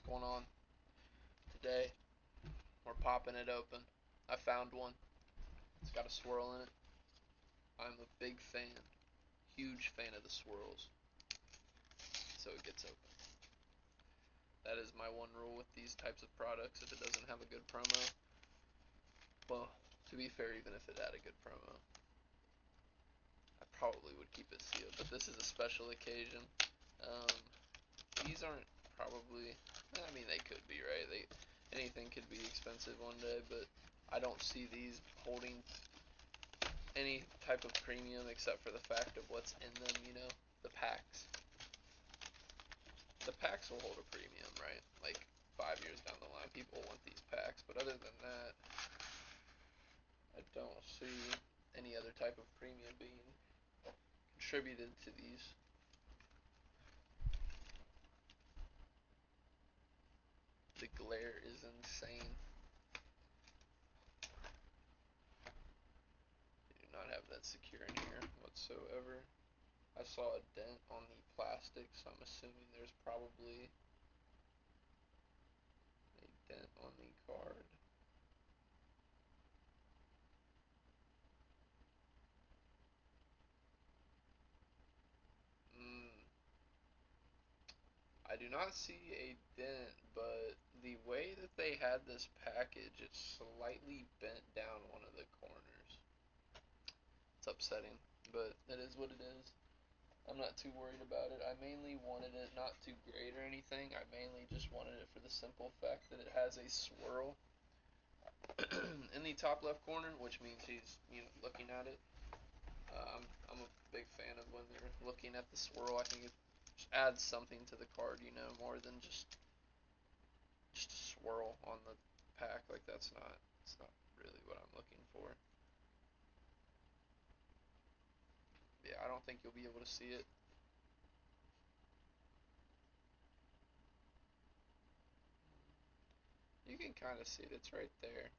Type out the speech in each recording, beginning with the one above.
going on? Today we're popping it open. I found one. It's got a swirl in it. I'm a big fan, huge fan of the swirls, so it gets open. That is my one rule with these types of products. If it doesn't have a good promo, well, to be fair, even if it had a good promo, I probably would keep it sealed. But this is a special occasion. Um, these aren't probably. I mean, they could be, right? Anything could be expensive one day, but I don't see these holding any type of premium except for the fact of what's in them. The packs. The packs will hold a premium, right? Like 5 years down the line, people want these packs. But other than that, I don't see any other type of premium being contributed to these. The glare is insane. Do not have that secure in here whatsoever. I saw a dent on the plastic, so I'm assuming there's probably a dent on the card. I do not see a dent, but the way that they had this package, it's slightly bent down one of the corners. It's upsetting, but it is what it is. I'm not too worried about it. I mainly wanted it not to grade or anything. I mainly just wanted it for the simple fact that it has a swirl in the top left corner, which means he's looking at it. I'm a big fan of when they're looking at the swirl. I think it just adds something to the card, more than just a swirl on the pack. Like it's not really what I'm looking for. Yeah, I don't think you'll be able to see it. You can kind of see it. It's right there.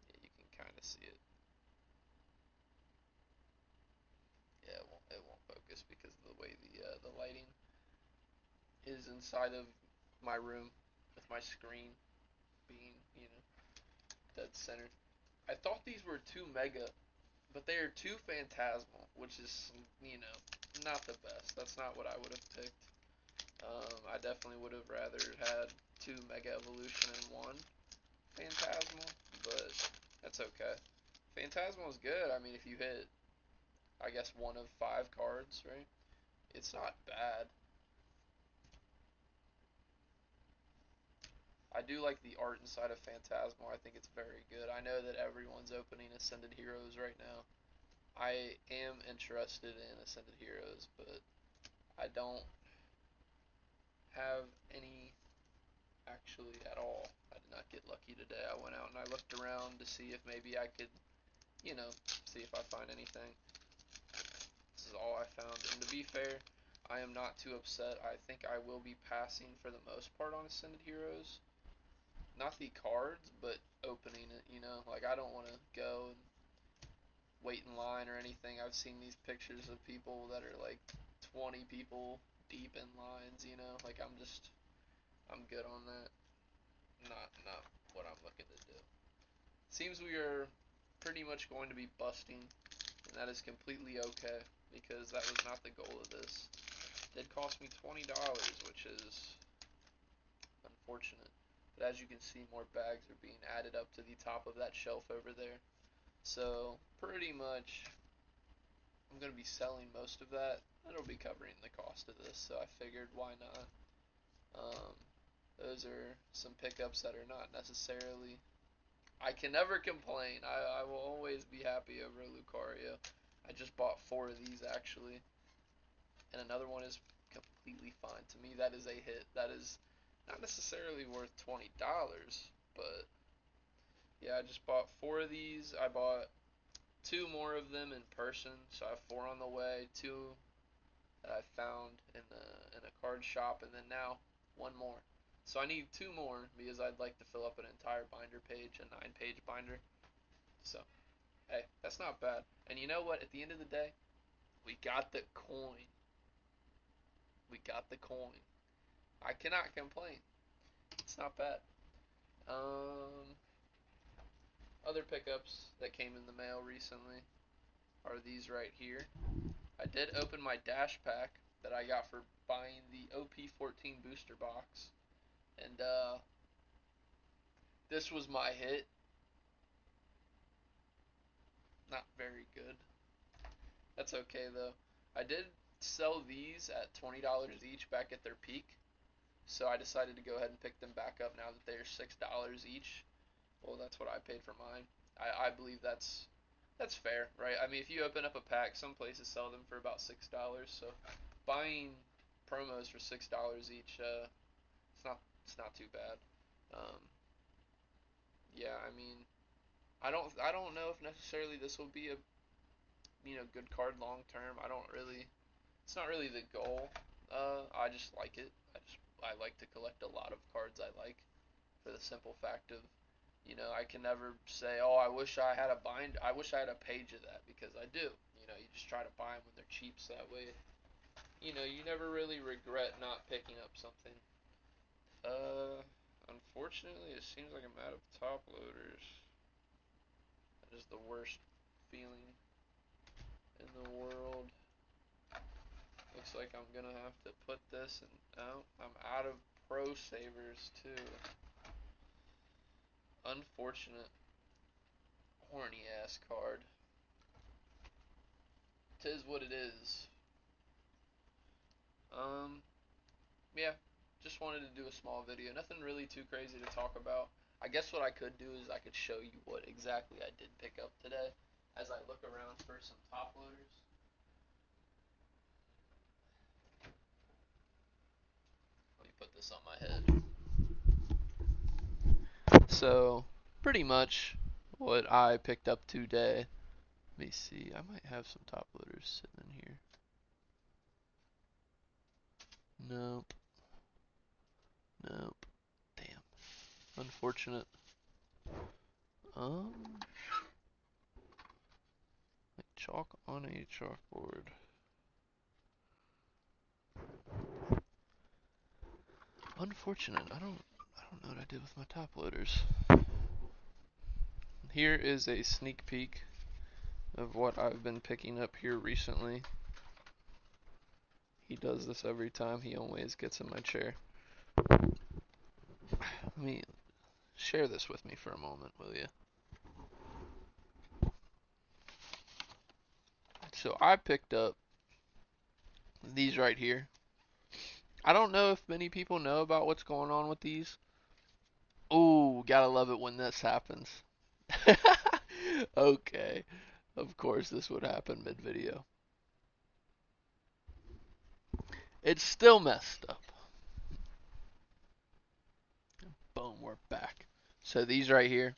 Yeah, you can kind of see it. Yeah, it won't focus because of the way the lighting is inside of my room with my screen being dead center. I thought these were two mega, but they are two phantasmal, which is not the best. That's not what I would have picked. I definitely would have rather had two Mega Evolution and one Phantasmal, but that's okay. Phantasmal is good. I mean, if you hit, I guess, one of 5 cards, right? It's not bad. I do like the art inside of Phantasmal. I think it's very good. I know that everyone's opening Ascended Heroes right now. I am interested in Ascended Heroes, but I don't have any actually at all. I did not get lucky today. I went out and I looked around to see if maybe I could, see if I find anything. This is all I found. And to be fair, I am not too upset. I think I will be passing for the most part on Ascended Heroes. Not the cards, but opening it. Like, I don't want to go and wait in line or anything. I've seen these pictures of people that are like 20 people deep in lines. Like, I'm good on that. Not what I'm looking to do. Seems we are pretty much going to be busting, and that is completely okay because that was not the goal of this. It did cost me $20, which is unfortunate. But as you can see, more bags are being added up to the top of that shelf over there. So pretty much, I'm going to be selling most of that. It'll be covering the cost of this, so I figured why not. Um, those are some pickups that are not necessarily. I can never complain. I will always be happy over a Lucario. I just bought 4 of these actually, and another one is completely fine. To me, that is a hit. That is not necessarily worth $20, but yeah, I just bought 4 of these. I bought 2 more of them in person, so I have 4 on the way. 2 that I found in a card shop, and then now 1 more. So I need 2 more because I'd like to fill up an entire binder page, a 9-page binder. So, hey, that's not bad. And you know what? At the end of the day, we got the coin. We got the coin. I cannot complain. It's not bad. Other pickups that came in the mail recently are these right here. I did open my dash pack that I got for buying the OP14 booster box, and this was my hit. Not very good. That's okay though. I did sell these at $20 each back at their peak, so I decided to go ahead and pick them back up now that they're $6 each. Well, that's what I paid for mine. I believe that's fair, right? I mean, if you open up a pack, some places sell them for about $6, so buying promos for $6 each, it's not too bad. Um, yeah, I mean, I don't know if necessarily this will be a good card long term. I don't really. It's not really the goal. I just like it. I like to collect a lot of cards I like for the simple fact of, I can never say, oh, I wish I had I wish I had a page of that, because I do. You just try to buy them when they're cheap, so that way, you never really regret not picking up something. Unfortunately, it seems like I'm out of top loaders. That is the worst feeling in the world. Looks like I'm gonna have to put this in. Oh, I'm out of Pro Savers too. Unfortunate. Horny ass card. Tis what it is. Um, yeah. Just wanted to do a small video. Nothing really too crazy to talk about. I guess what I could do is I could show you what exactly I did pick up today as I look around for some top loaders. Let me put this on my head. So, pretty much what I picked up today. Let me see. I might have some top loaders sitting in here. Nope. Nope. Damn. Unfortunate. Like chalk on a chalkboard. Unfortunate. I don't know what I did with my top loaders. Here is a sneak peek of what I've been picking up here recently. He does this every time. He always gets in my chair. Let me share this with me for a moment, will you? So I picked up these right here. I don't know if many people know about what's going on with these. Ooh, gotta love it when this happens. Okay, of course this would happen mid-video. It's still messed up. Boom, we're back. So these right here,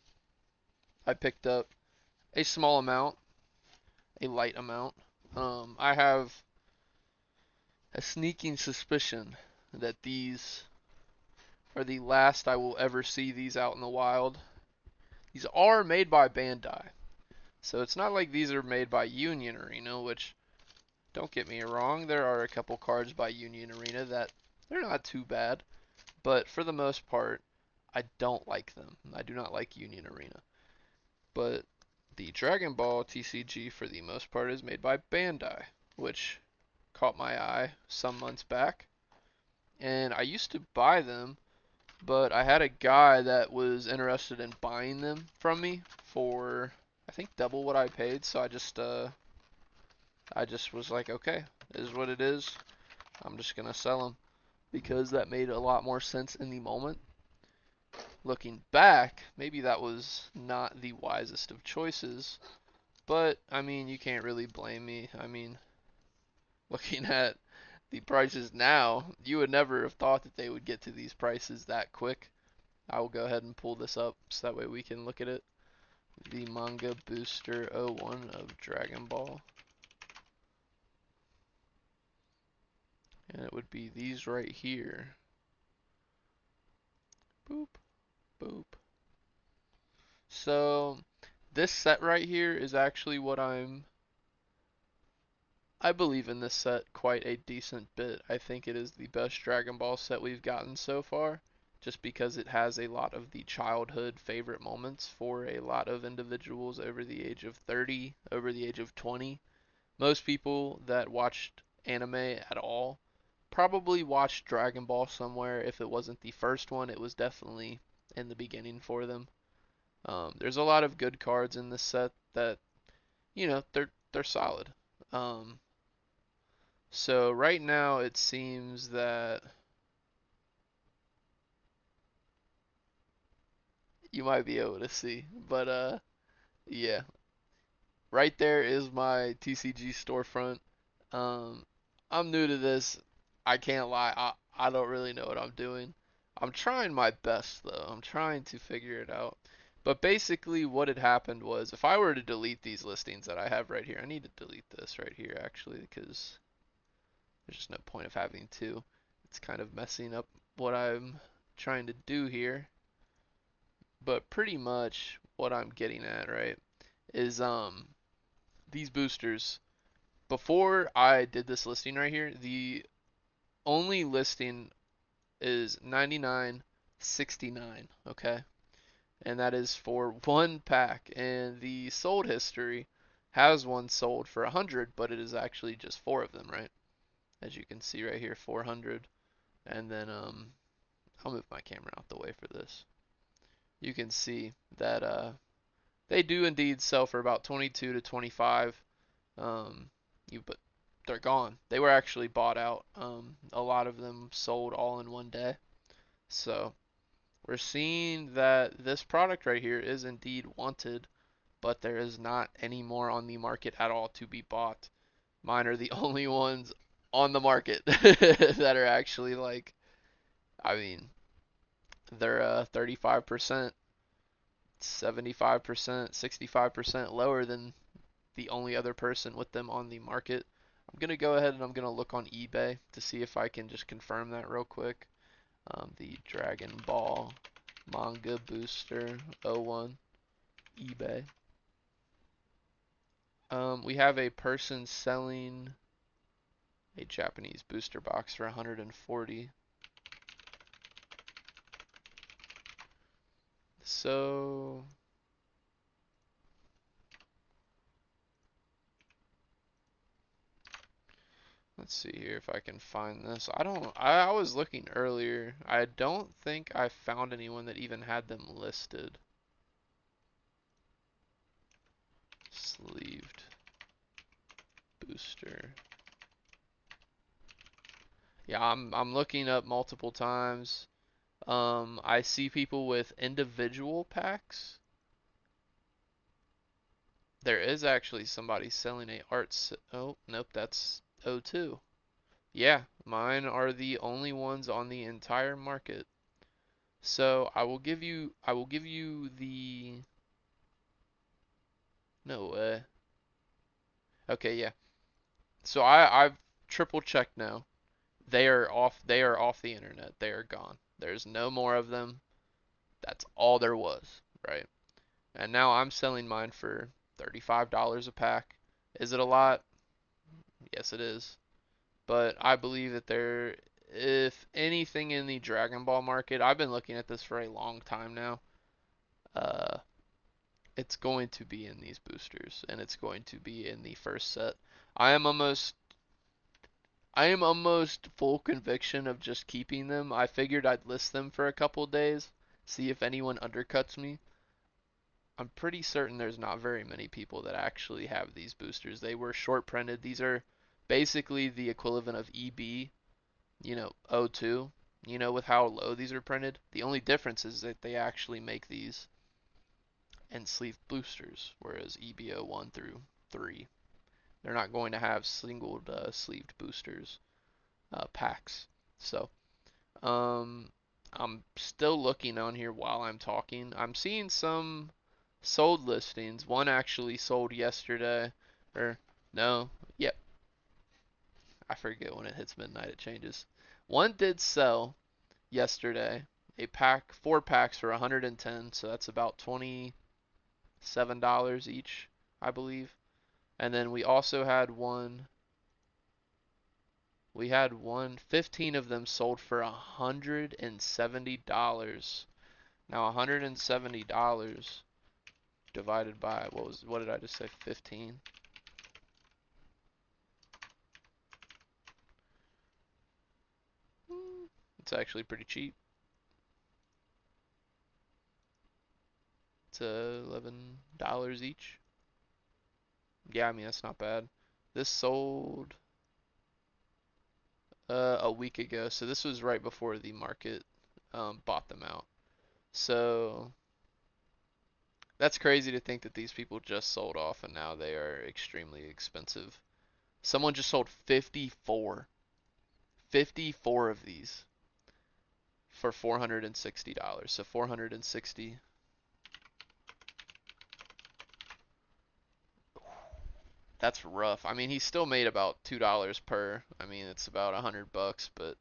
I picked up a small amount, a light amount. I have a sneaking suspicion that these are the last I will ever see these out in the wild. These are made by Bandai, so it's not like these are made by Union Arena, which, don't get me wrong, there are a couple cards by Union Arena that they're not too bad, but for the most part, I don't like them. I do not like Union Arena. But the Dragon Ball TCG, for the most part, is made by Bandai, which caught my eye some months back. And I used to buy them, but I had a guy that was interested in buying them from me for, I think, double what I paid. So I just was like, okay, it is what it is. I'm just gonna sell them, because that made a lot more sense in the moment. Looking back, maybe that was not the wisest of choices, but I mean, you can't really blame me. I mean, looking at the prices now, you would never have thought that they would get to these prices that quick. I will go ahead and pull this up so that way we can look at it. The Manga Booster 01 of Dragon Ball. And it would be these right here. Boop, boop. So, this set right here is actually what I'm I believe in this set quite a decent bit. I think it is the best Dragon Ball set we've gotten so far, just because it has a lot of the childhood favorite moments for a lot of individuals over the age of 30, over the age of 20. Most people that watched anime at all probably watched Dragon Ball somewhere. If it wasn't the first one, it was definitely in the beginning for them. There's a lot of good cards in this set that, they're solid. Um, so right now it seems that you might be able to see, but yeah, right there is my TCG storefront. Um, I'm new to this. I can't lie. I don't really know what I'm doing. I'm trying my best though. I'm trying to figure it out. But basically what had happened was if I were to delete these listings that I have right here, I need to delete this right here actually because there's just no point of having two. It's kind of messing up what I'm trying to do here. But pretty much what I'm getting at, right, is these boosters. Before I did this listing right here, the only listing is 99.69, okay? And that is for one pack. And the sold history has one sold for 100, but it is actually just four of them, right? As you can see right here, 400. And then I'll move my camera out the way for this. You can see that they do indeed sell for about 22 to 25. But they're gone. They were actually bought out. A lot of them sold all in one day. So we're seeing that this product right here is indeed wanted, but there is not any more on the market at all to be bought. Mine are the only ones on the market that are actually like, I mean, they're 35%, 75%, 65% lower than the only other person with them on the market. I'm going to go ahead and I'm going to look on eBay to see if I can just confirm that real quick. The Dragon Ball Manga Booster 01 eBay. We have a person selling a Japanese booster box for 140. So let's see here if I can find this. I was looking earlier. I don't think I found anyone that even had them listed. Sleeved booster. Yeah, I'm looking up multiple times. I see people with individual packs. There is actually somebody selling a art. Oh, nope, that's O2. Yeah, mine are the only ones on the entire market. So I will give you the, no way. Okay, yeah. So I've triple checked now. They are off the internet. They are gone. There's no more of them. That's all there was, right? And now I'm selling mine for $35 a pack. Is it a lot? Yes, it is. But I believe that if anything in the Dragon Ball market, I've been looking at this for a long time now. Uh, it's going to be in these boosters, and it's going to be in the first set. I am almost, I am almost full conviction of just keeping them. I figured I'd list them for a couple days, see if anyone undercuts me. I'm pretty certain there's not very many people that actually have these boosters. They were short printed. These are basically the equivalent of EB, O2, with how low these are printed. The only difference is that they actually make these in sleeve boosters, whereas EBO 1 through 3, they're not going to have single sleeved boosters packs. So, um, I'm still looking on here while I'm talking. I'm seeing some sold listings. One actually sold yesterday, or no, yep, I forget when it hits midnight, it changes. One did sell yesterday, a pack, four packs for 110, so that's about $27 each, I believe. And then we also had one We had 15 of them sold for $170. Now $170 divided by, what did I just say, 15? It's actually pretty cheap. It's $11 each. Yeah, I mean, that's not bad. This sold a week ago, so this was right before the market bought them out. So that's crazy to think that these people just sold off and now they are extremely expensive. Someone just sold 54 of these for $460. So 460. That's rough. I mean, he still made about $2 per. I mean, it's about $100, but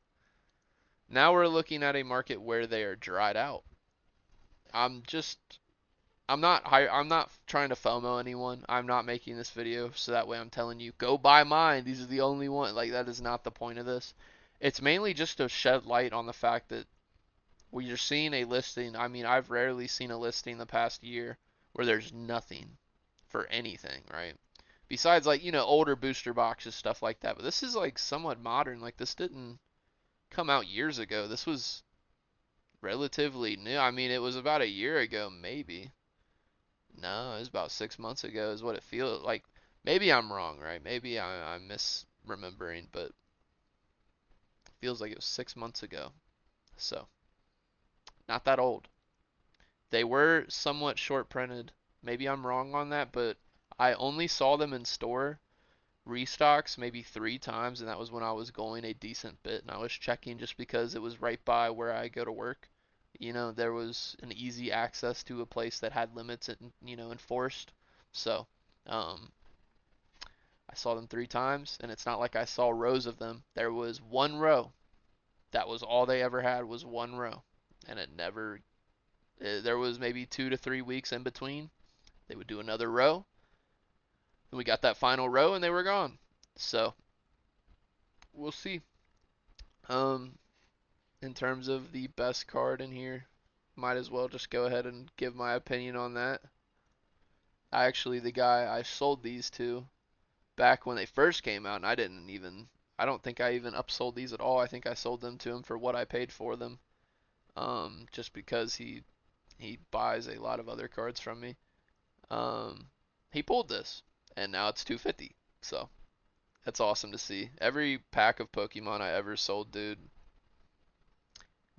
now we're looking at a market where they are dried out. I'm just I'm not trying to FOMO anyone. I'm not making this video so that way I'm telling you go buy mine. These are the only one. Like, that is not the point of this. It's mainly just to shed light on the fact that we are seeing a listing. I mean, I've rarely seen a listing the past year where there's nothing for anything, right? Besides, like, older booster boxes, stuff like that. But this is like somewhat modern. Like, this didn't come out years ago. This was relatively new. I mean, it was about a year ago, maybe. No, it was about 6 months ago, is what it feels like. Maybe I'm wrong, right? Maybe I'm misremembering, but it feels like it was 6 months ago. So, not that old. They were somewhat short printed. Maybe I'm wrong on that, but I only saw them in store restocks maybe 3 times, and that was when I was going a decent bit, and I was checking just because it was right by where I go to work. There was an easy access to a place that had limits and enforced. So, I saw them 3 times, and it's not like I saw rows of them. There was one row. That was all they ever had, was one row, and it never. There was maybe 2 to 3 weeks in between. They would do another row. Then we got that final row, and they were gone. So we'll see. Um, in terms of the best card in here, might as well just go ahead and give my opinion on that. The guy I sold these to back when they first came out, and I don't think I even upsold these at all. I think I sold them to him for what I paid for them, just because he buys a lot of other cards from me. Um, he pulled this, and now it's 250. So that's awesome to see. Every pack of Pokemon I ever sold, dude,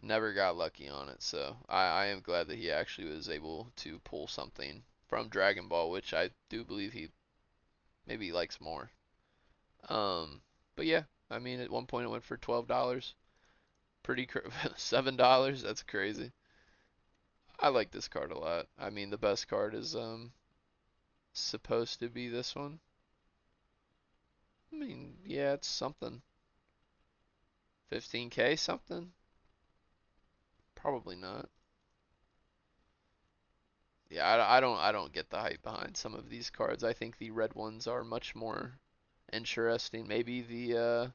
never got lucky on it. So I am glad that he actually was able to pull something from Dragon Ball, which I do believe he maybe likes more. Um, but yeah, I mean, at one point it went for $12. Pretty $7. That's crazy. I like this card a lot. I mean, the best card is supposed to be this one. I mean, yeah, it's something. 15K something? Probably not. Yeah, I don't get the hype behind some of these cards. I think the red ones are much more interesting. Maybe this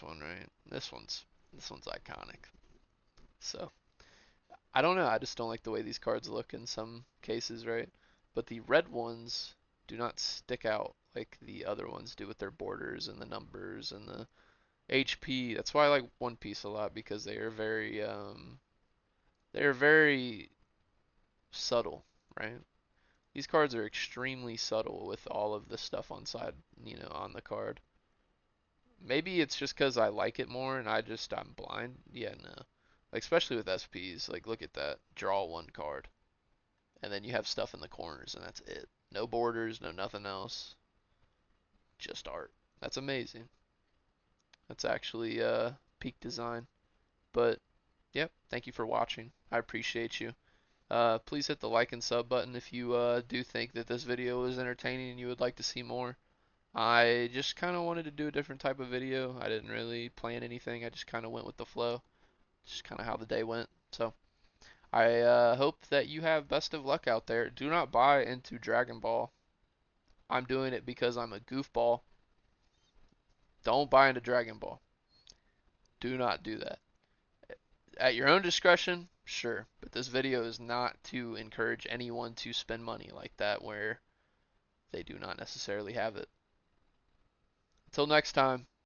one, right? This one's iconic. So, I don't know. I just don't like the way these cards look in some cases, right? But the red ones do not stick out like the other ones do with their borders and the numbers and the HP. That's why I like One Piece a lot, because they are very subtle, right? These cards are extremely subtle with all of the stuff on the card. Maybe it's just because I like it more and I'm blind. Yeah, no. Like, especially with SPs, like, look at that. Draw one card. And then you have stuff in the corners, and that's it. No borders, no nothing else. Just art. That's amazing. That's actually peak design. But, yep, thank you for watching. I appreciate you. Please hit the like and sub button if you do think that this video was entertaining and you would like to see more. I just kind of wanted to do a different type of video. I didn't really plan anything. I just kind of went with the flow. Just kind of how the day went. So I hope that you have best of luck out there. Do not buy into Dragon Ball. I'm doing it because I'm a goofball. Don't buy into Dragon Ball. Do not do that. At your own discretion, sure, but this video is not to encourage anyone to spend money like that where they do not necessarily have it. Until next time.